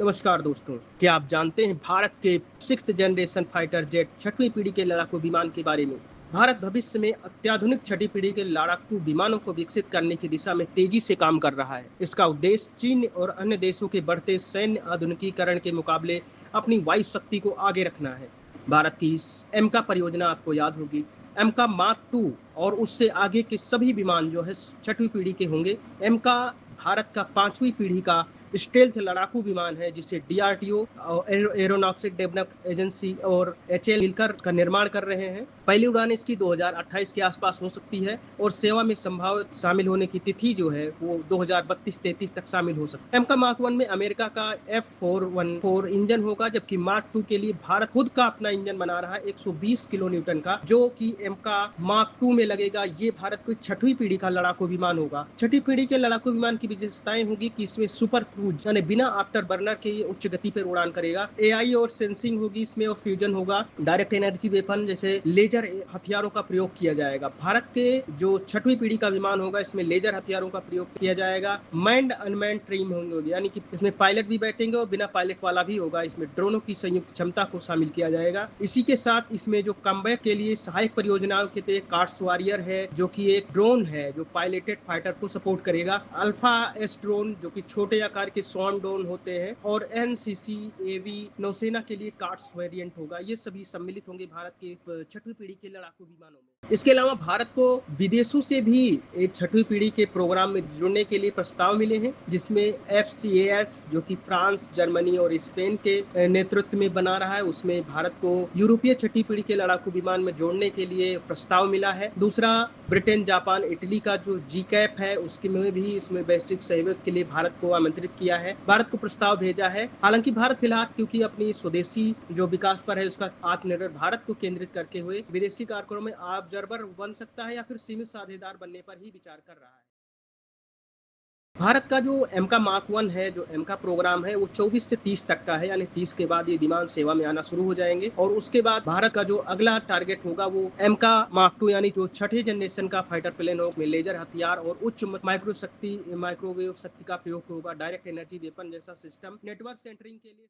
नमस्कार दोस्तों, क्या आप जानते हैं भारत के 6th जनरेशन फाइटर जेट छठवीं पीढ़ी के लड़ाकू विमान के बारे में? भारत भविष्य में अत्याधुनिक छठी पीढ़ी के लड़ाकू विमानों को विकसित करने की दिशा में तेजी से काम कर रहा है। इसका उद्देश्य चीन और अन्य देशों के बढ़ते सैन्य आधुनिकीकरण के मुकाबले अपनी वायु शक्ति को आगे रखना है। भारत की इस एमका परियोजना आपको याद होगी। एमका मार्क 2 और उससे आगे के सभी विमान जो है छठवीं पीढ़ी के होंगे। एमका भारत का 5वीं पीढ़ी का स्टेल्थ लड़ाकू विमान है जिसे डीआरडीओ और एरोनॉटिक्स डेवलपमेंट एजेंसी और एचएएल मिलकर का निर्माण कर रहे हैं। पहली उड़ान इसकी 2028 के आसपास हो सकती है और सेवा में संभावित शामिल होने की तिथि जो है वो 2032-33 तक शामिल हो सकती है। एमका मार्क 1 में अमेरिका का F414 इंजन होगा, जबकि मार्क 2 के लिए भारत खुद का अपना इंजन बना रहा है 120 किलो न्यूटन का, जो कि एमका मार्क 2 में लगेगा। ये भारत की छठवीं पीढ़ी का लड़ाकू विमान होगा। छठी पीढ़ी के लड़ाकू विमान की विशेषताएं होगी कि इसमें सुपर क्रूज यानी बिना आफ्टर बर्नर के ये उच्च गति पर उड़ान करेगा। एआई और सेंसिंग होगी इसमें और फ्यूजन होगा। डायरेक्ट एनर्जी वेपन जैसे लेजर हथियारों का प्रयोग किया जाएगा। भारत के जो छठवीं पीढ़ी का विमान होगा इसमें लेजर हथियारों का प्रयोग किया जाएगा। मैन्ड अनमैन्ड टीम होंगे, यानी कि इसमें पायलट भी बैठेंगे और बिना पायलट वाला भी होगा। इसमें ड्रोनों की संयुक्त क्षमता को शामिल किया जाएगा। इसी के साथ इसमें जो कम्बैट के लिए सहायक परियोजनाओं के तहत कार्ड्स वॉरियर है, जो कि एक ड्रोन है जो पायलटेड फाइटर को सपोर्ट करेगा। अल्फा एस ड्रोन जो कि छोटे आकार के स्वॉर्म ड्रोन होते हैं, और एनसीसी एवी नौसेना के लिए कार्ड्स वेरिएंट होगा। ये सभी सम्मिलित होंगे भारत के छठवीं पीढ़ी के लड़ाकू विमानों में। इसके अलावा भारत को विदेशों से भी एक छठवीं पीढ़ी के प्रोग्राम में जुड़ने के लिए प्रस्ताव मिले हैं, जिसमें FCAS जो कि फ्रांस, जर्मनी और स्पेन के नेतृत्व में बना रहा है, उसमें भारत को यूरोपीय छठी पीढ़ी के लड़ाकू विमान में जोड़ने के लिए प्रस्ताव मिला है। दूसरा, ब्रिटेन, जापान, इटली का जो GCAP है उसके में भी इसमें वैश्विक सहयोग के लिए भारत को आमंत्रित किया है, भारत को प्रस्ताव भेजा है। हालांकि भारत फिलहाल क्योंकि अपनी स्वदेशी जो विकास पर है उसका आत्मनिर्भर भारत को केंद्रित करते हुए विदेशी कार्यक्रमों में ऑब्जर्वर बन सकता है या फिर सीमित साझेदार बनने पर ही विचार कर रहा है। भारत का जो एमका मार्क 1 है, जो एमका प्रोग्राम है, वो 24 से 30 तक का है, यानी 30 के बाद ये विमान सेवा में आना शुरू हो जाएंगे। और उसके बाद भारत का जो अगला टारगेट होगा वो एमका मार्क 2 यानी जो छठे जनरेशन का फाइटर प्लेन हो, में लेजर हथियार और उच्च माइक्रोवेव शक्ति का प्रयोग होगा। डायरेक्ट एनर्जी वेपन जैसा सिस्टम नेटवर्क सेंटरिंग के लिए